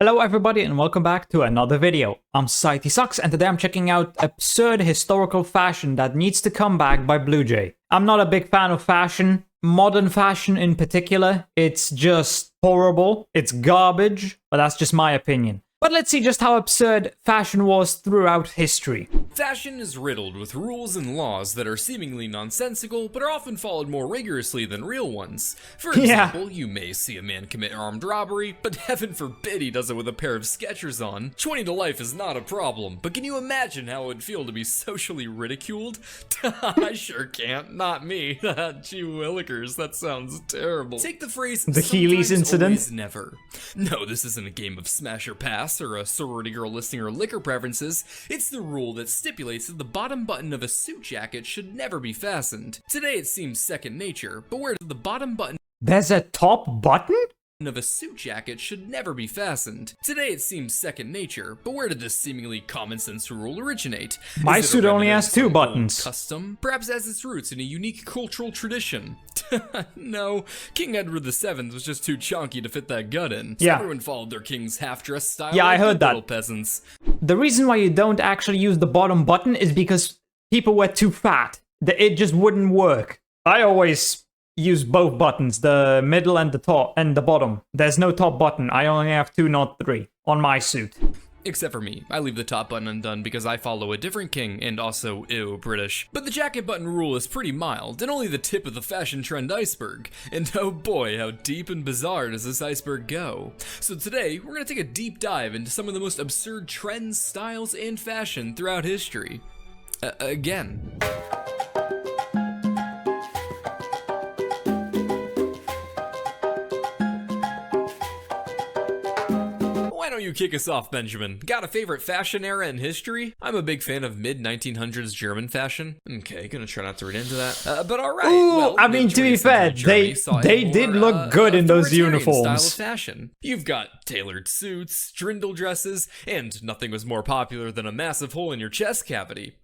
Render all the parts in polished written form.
Hello everybody and welcome back to another video. I'm SocietySucks and today I'm checking out absurd historical fashion that needs to come back by BlueJay. I'm not a big fan of fashion, modern fashion in particular. It's just horrible, it's garbage, but that's just my opinion. But let's see just how absurd fashion was throughout history. Fashion is riddled with rules and laws that are seemingly nonsensical, but are often followed more rigorously than real ones. For example, you may see a man commit armed robbery, but heaven forbid he does it with a pair of Skechers on. 20 to life is not a problem, but can you imagine how it would feel to be socially ridiculed? I sure can't, not me. Gee willikers, that sounds terrible. Take the phrase, the Heelys incident? Always never. No, this isn't a game of smash or pass, or a sorority girl listing her liquor preferences. It's the rule that stipulates that the bottom button of a suit jacket should never be fastened. Today it seems second nature, but where the bottom button There's a top button? of a suit jacket should never be fastened. Today it seems second nature, but where did this seemingly common sense rule originate? My suit only has two buttons. Custom? Perhaps has its roots in a unique cultural tradition. No, King Edward VII was just too chunky to fit that gut in. So everyone followed their king's half-dress style. Yeah, I heard that. Little peasants. The reason why you don't actually use the bottom button is because people were too fat. It just wouldn't work. I always use both buttons, the middle and the top and the bottom. There's no top button. I only have two, not three, on my suit. Except for me, I leave the top button undone because I follow a different king and also, ew, British. But the jacket button rule is pretty mild and only the tip of the fashion trend iceberg. And oh boy, how deep and bizarre does this iceberg go. So today, we're gonna take a deep dive into some of the most absurd trends, styles, and fashion throughout history. Again. Why don't you kick us off, Benjamin? Got a favorite fashion era in history? I'm a big fan of mid-1900s German fashion. Okay, gonna try not to read into that. But alright. Well, I mean, to be fair, they did look good in those uniforms. Style of fashion. You've got tailored suits, drindle dresses, and nothing was more popular than a massive hole in your chest cavity.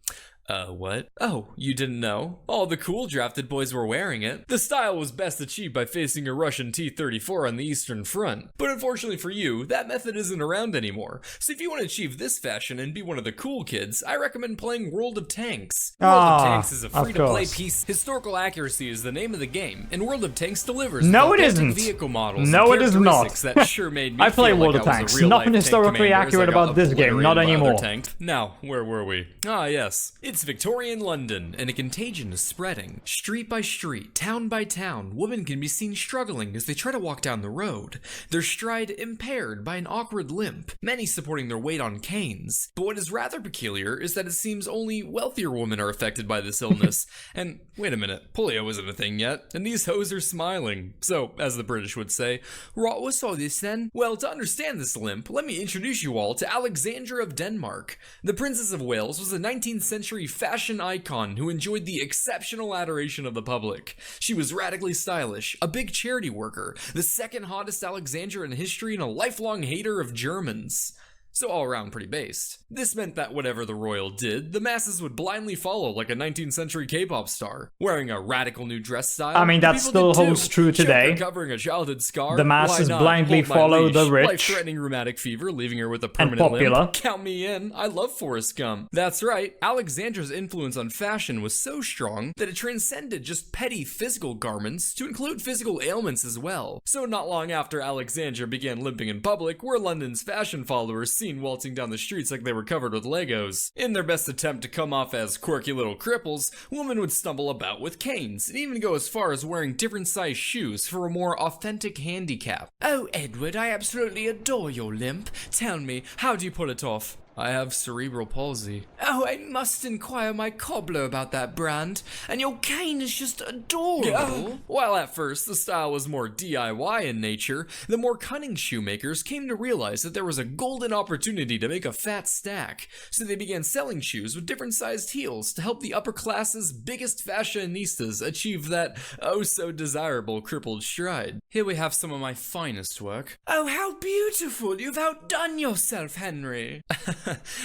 What? Oh, you didn't know? All the cool drafted boys were wearing it. The style was best achieved by facing a Russian T-34 on the Eastern Front. But unfortunately for you, that method isn't around anymore. So if you want to achieve this fashion and be one of the cool kids, I recommend playing World of Tanks. World of Tanks is a free-to-play piece. Historical accuracy is the name of the game, and World of Tanks delivers vehicle models no, it is not. That sure made me I play feel World like of I was Tanks. a real Nothing life historically tank accurate about this game, not anymore. Now, where were we? Ah, yes. It's Victorian London, and a contagion is spreading. Street by street, town by town, women can be seen struggling as they try to walk down the road, their stride impaired by an awkward limp, many supporting their weight on canes. But what is rather peculiar is that it seems only wealthier women are affected by this illness. And wait a minute, polio isn't a thing yet, and these hoes are smiling. So, as the British would say, what was all this then? Well, to understand this limp, let me introduce you all to Alexandra of Denmark. The Princess of Wales was a 19th century fashion icon who enjoyed the exceptional adoration of the public. She was radically stylish, a big charity worker, the second hottest Alexandra in history, and a lifelong hater of Germans. So all around pretty based. This meant that whatever the royal did, the masses would blindly follow like a 19th century K-pop star. Wearing a radical new dress style, I mean, that still holds true today. Covering a childhood scar, the masses blindly follow the rich. Life-threatening rheumatic fever, leaving her with a permanent limp. Count me in, I love Forrest Gump. That's right, Alexandra's influence on fashion was so strong that it transcended just petty physical garments to include physical ailments as well. So not long after Alexandra began limping in public, were London's fashion followers seen waltzing down the streets like they were covered with Legos. In their best attempt to come off as quirky little cripples, women would stumble about with canes, and even go as far as wearing different sized shoes for a more authentic handicap. Oh, Edward, I absolutely adore your limp. Tell me, how do you pull it off? I have cerebral palsy. Oh, I must inquire my cobbler about that brand. And your cane is just adorable. Yeah. While at first the style was more DIY in nature, the more cunning shoemakers came to realize that there was a golden opportunity to make a fat stack. So they began selling shoes with different sized heels to help the upper class's biggest fashionistas achieve that oh so desirable crippled stride. Here we have some of my finest work. Oh, how beautiful! You've outdone yourself, Henry.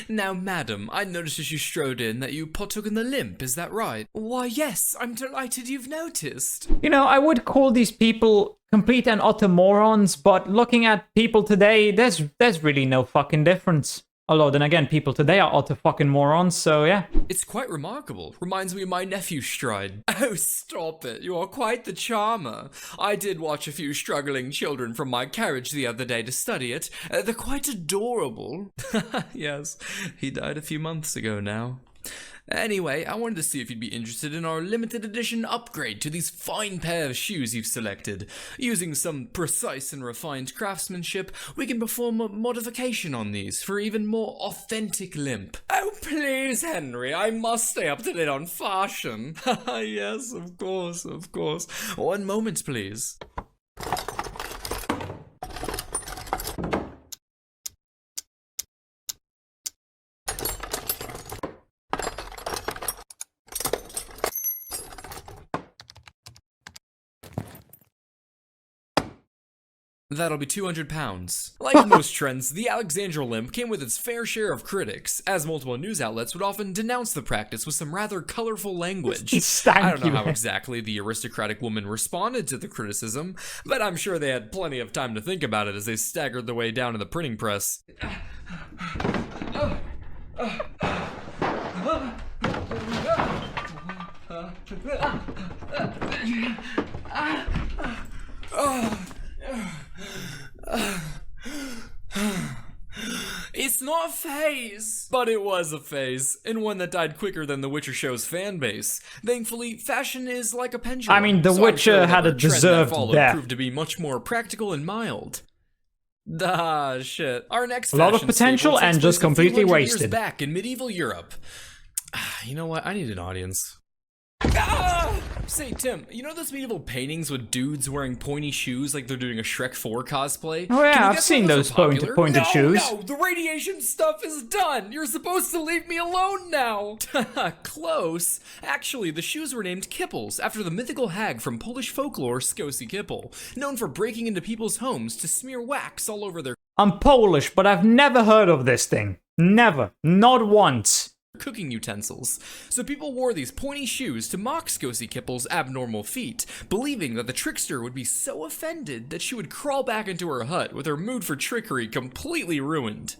Now, madam, I noticed as you strode in that you partook in the limp, is that right? Why, yes, I'm delighted you've noticed. You know, I would call these people complete and utter morons, but looking at people today, there's really no fucking difference. Although, then again, people today are utter fucking morons, so yeah. It's quite remarkable. Reminds me of my nephew Stride. Oh, stop it. You are quite the charmer. I did watch a few struggling children from my carriage the other day to study it. They're quite adorable. Yes, he died a few months ago now. Anyway, I wanted to see if you'd be interested in our limited edition upgrade to these fine pair of shoes you've selected. Using some precise and refined craftsmanship, we can perform a modification on these for even more authentic limp. Oh, please, Henry, I must stay up to date on fashion. Yes, of course, of course. 1 moment, please. That'll be 200 pounds. Like most trends, the Alexandra limp came with its fair share of critics, as multiple news outlets would often denounce the practice with some rather colorful language. I don't know how exactly the aristocratic woman responded to the criticism, but I'm sure they had plenty of time to think about it as they staggered their way down to the printing press. It's not a phase! But it was a phase, and one that died quicker than The Witcher show's fan base. Thankfully, fashion is like a pendulum. I mean, The Witcher had a deserved death. Proved to be much more practical and mild. Ah, shit. Our next a lot of potential and just completely wasted. Years back in medieval Europe. You know what? I need an audience. Ah! Say, Tim, you know those medieval paintings with dudes wearing pointy shoes like they're doing a Shrek 4 cosplay? Oh yeah, I've seen those pointed shoes. No, the radiation stuff is done! You're supposed to leave me alone now! Close. Actually, the shoes were named Kipples, after the mythical hag from Polish folklore, Kippel, known for breaking into people's homes to smear wax all over their... I'm Polish, but I've never heard of this thing. Never. Not once. Cooking utensils. So people wore these pointy shoes to mock Kippel's abnormal feat, believing that the trickster would be so offended that she would crawl back into her hut with her mood for trickery completely ruined.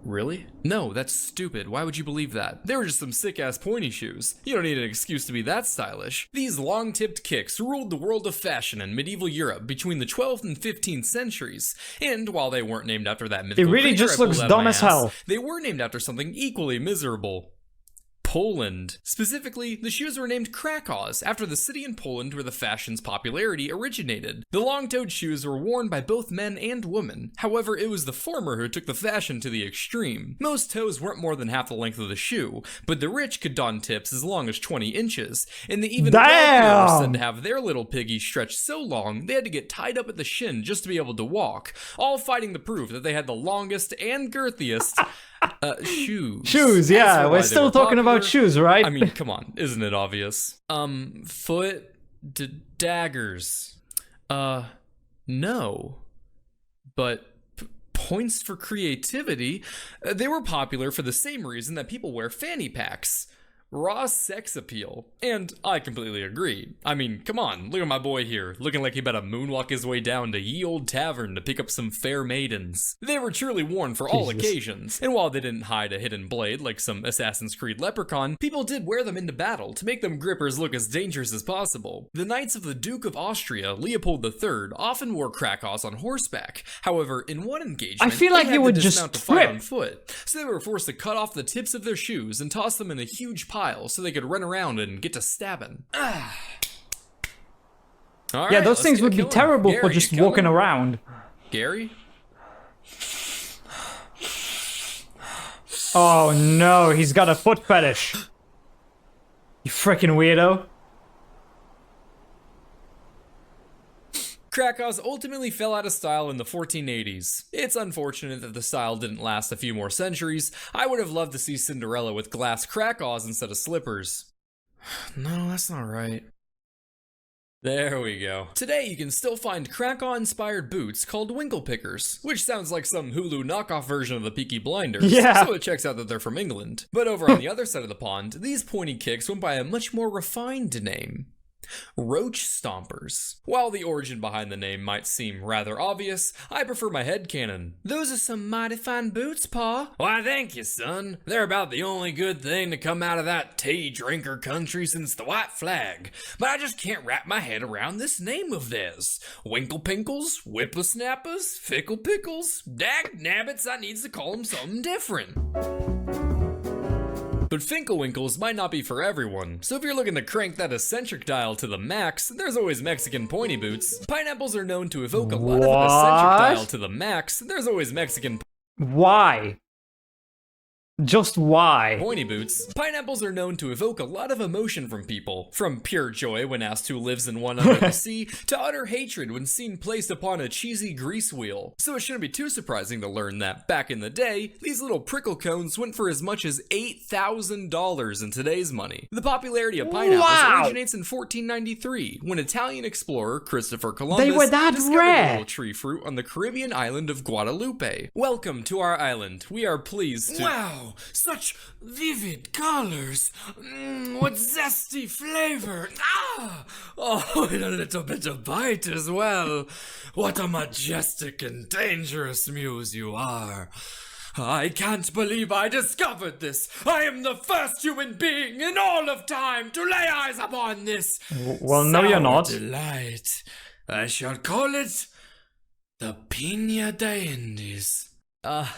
Really? No, that's stupid. Why would you believe that? They were just some sick-ass pointy shoes. You don't need an excuse to be that stylish. These long-tipped kicks ruled the world of fashion in medieval Europe between the 12th and 15th centuries. And while they weren't named after that mythical creature, it really just looks dumb as hell. They were named after something equally miserable. Poland. Specifically, the shoes were named Krakows after the city in Poland where the fashion's popularity originated. The long-toed shoes were worn by both men and women. However, it was the former who took the fashion to the extreme. Most toes weren't more than half the length of the shoe, but the rich could don tips as long as 20 inches, and the even wealthier were said to have their little piggies stretched so long they had to get tied up at the shin just to be able to walk, all fighting to prove that they had the longest and girthiest shoes. Shoes, yeah, we're still talking about shoes, right? I mean, come on, isn't it obvious? Foot daggers. No. But points for creativity. They were popular for the same reason that people wear fanny packs. Raw sex appeal. And I completely agree. I mean, come on, look at my boy here, looking like he better moonwalk his way down to ye old tavern to pick up some fair maidens. They were truly worn for all occasions, and while they didn't hide a hidden blade like some Assassin's Creed leprechaun, people did wear them into battle to make them grippers look as dangerous as possible. The knights of the Duke of Austria, Leopold III, often wore Krakows on horseback. However, in one engagement, I feel like you would just to fight on foot, so they were forced to cut off the tips of their shoes and toss them in a huge pile so they could run around and get to stabbing. Yeah, those things would be terrible for just walking around. Gary? Oh no, he's got a foot fetish. You freaking weirdo. Krakows ultimately fell out of style in the 1480s. It's unfortunate that the style didn't last a few more centuries. I would have loved to see Cinderella with glass Krakows instead of slippers. No, that's not right. There we go. Today you can still find crack-on-inspired boots called winkle pickers, which sounds like some Hulu knockoff version of the Peaky Blinders, so it checks out that they're from England. But over on the other side of the pond, these pointy kicks went by a much more refined name. Roach Stompers. While the origin behind the name might seem rather obvious, I prefer my headcanon. Those are some mighty fine boots, Pa. Why, thank you, son. They're about the only good thing to come out of that tea drinker country since the white flag. But I just can't wrap my head around this name of theirs. Winkle Pinkles, Whippersnappers, Fickle Pickles. Dag nabbits, I needs to call them something different. But Finkelwinkles might not be for everyone, so if you're looking to crank that eccentric dial to the max, there's always Mexican pointy boots. Pineapples are known to evoke a lot of an eccentric dial to the max, there's always Mexican. Why? Just why? Pointy boots. Pineapples are known to evoke a lot of emotion from people, from pure joy when asked who lives in one under the sea, to utter hatred when seen placed upon a cheesy grease wheel. So it shouldn't be too surprising to learn that, back in the day, these little prickle cones went for as much as $8,000 in today's money. The popularity of pineapples originates in 1493, when Italian explorer Christopher Columbus discovered the little tree fruit on the Caribbean island of Guadalupe. Welcome to our island. We are pleased to— Wow! Such vivid colors. What zesty flavor. Ah! Oh, and a little bit of bite as well. What a majestic and dangerous muse you are. I can't believe I discovered this. I am the first human being in all of time to lay eyes upon this. Well, no, you're not. Delight. I shall call it the Piña de Indies.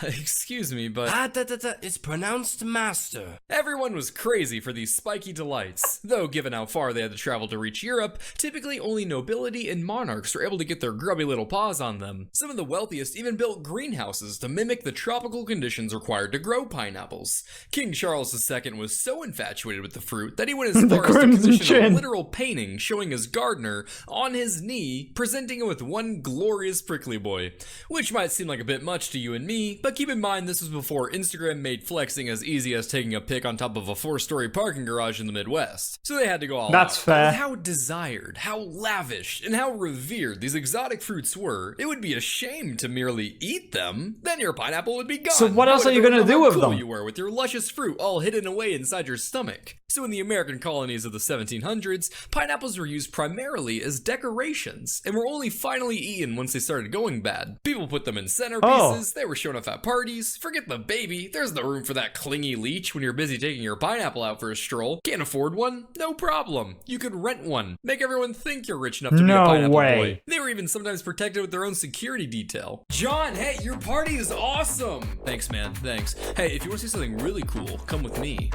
Excuse me, but— It's pronounced master. Everyone was crazy for these spiky delights. Though, given how far they had to travel to reach Europe, typically only nobility and monarchs were able to get their grubby little paws on them. Some of the wealthiest even built greenhouses to mimic the tropical conditions required to grow pineapples. King Charles II was so infatuated with the fruit that he went as far as to commission a literal painting showing his gardener on his knee, presenting it with one glorious prickly boy. Which might seem like a bit much to you and me, but keep in mind this was before Instagram made flexing as easy as taking a pic on top of a 4-story parking garage in the Midwest. So they had to go all out. That's fair. With how desired, how lavish, and how revered these exotic fruits were, it would be a shame to merely eat them. Then your pineapple would be gone. So what else are you gonna do with them? You were with your luscious fruit all hidden away inside your stomach. So in the American colonies of the 1700s, pineapples were used primarily as decorations, and were only finally eaten once they started going bad. People put them in centerpieces, they were shown off at parties. Forget the baby, there's no room for that clingy leech when you're busy taking your pineapple out for a stroll. Can't afford one? No problem. You could rent one. Make everyone think you're rich enough to be a pineapple boy. They were even sometimes protected with their own security detail. John, hey, your party is awesome! Thanks, man, thanks. Hey, if you want to see something really cool, come with me.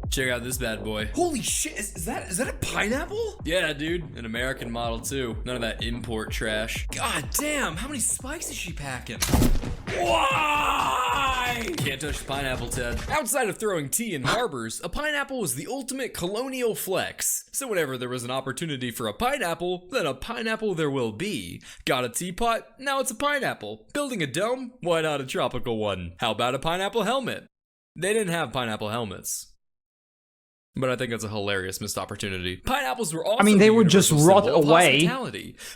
Check out this bad boy. Holy shit, is that a pineapple? Yeah, dude, an American model too. None of that import trash. God damn, how many spikes is she packing? Why? Can't touch the pineapple, Ted. Outside of throwing tea in harbors, a pineapple was the ultimate colonial flex. So whenever there was an opportunity for a pineapple, then a pineapple there will be. Got a teapot? Now it's a pineapple. Building a dome? Why not a tropical one? How about a pineapple helmet? They didn't have pineapple helmets. But I think that's a hilarious missed opportunity. Pineapples were also they would just rot away.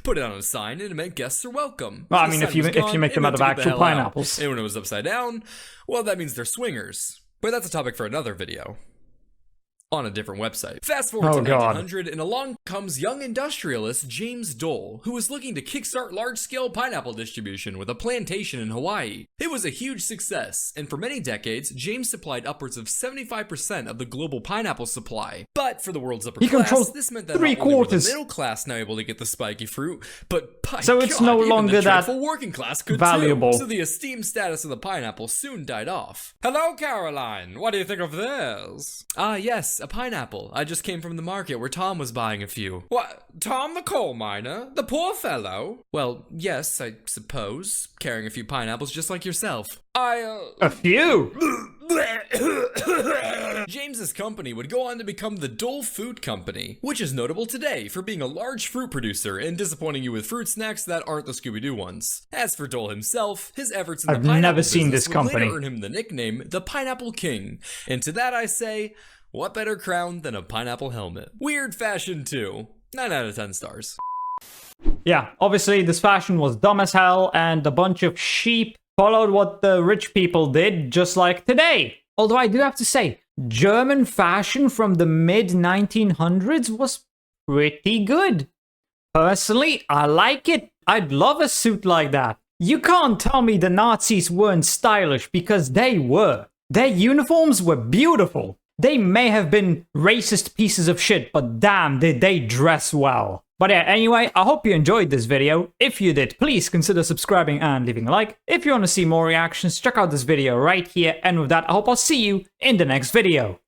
Put it on a sign and it meant guests are welcome. Well, if you make them out of actual pineapples. And when it was upside down, well, that means they're swingers. But that's a topic for another video. On a different website. Fast forward to 1900, and along comes young industrialist James Dole, who was looking to kickstart large-scale pineapple distribution with a plantation in Hawaii. It was a huge success, and for many decades, James supplied upwards of 75% of the global pineapple supply. But for the world's upper class, this meant that not only were the middle class now able to get the spiky fruit, but so it's no longer that working class could valuable. Too. So the esteemed status of the pineapple soon died off. Hello, Caroline. What do you think of this? Ah, yes. A pineapple. I just came from the market where Tom was buying a few. What? Tom the coal miner? The poor fellow? Well, yes, I suppose. Carrying a few pineapples just like yourself. A few? James's company would go on to become the Dole Food Company, which is notable today for being a large fruit producer and disappointing you with fruit snacks that aren't the Scooby-Doo ones. As for Dole himself, his efforts in the pineapple business would later earn him the nickname the Pineapple King, and to that I say, what better crown than a pineapple helmet? Weird fashion too. 9 out of 10 stars. Yeah, obviously this fashion was dumb as hell, and a bunch of sheep followed what the rich people did, just like today. Although I do have to say, German fashion from the mid-1900s was pretty good. Personally, I like it. I'd love a suit like that. You can't tell me the Nazis weren't stylish, because they were. Their uniforms were beautiful. They may have been racist pieces of shit, but damn, did they dress well. But yeah, anyway, I hope you enjoyed this video. If you did, please consider subscribing and leaving a like. If you want to see more reactions, check out this video right here. And with that, I hope I'll see you in the next video.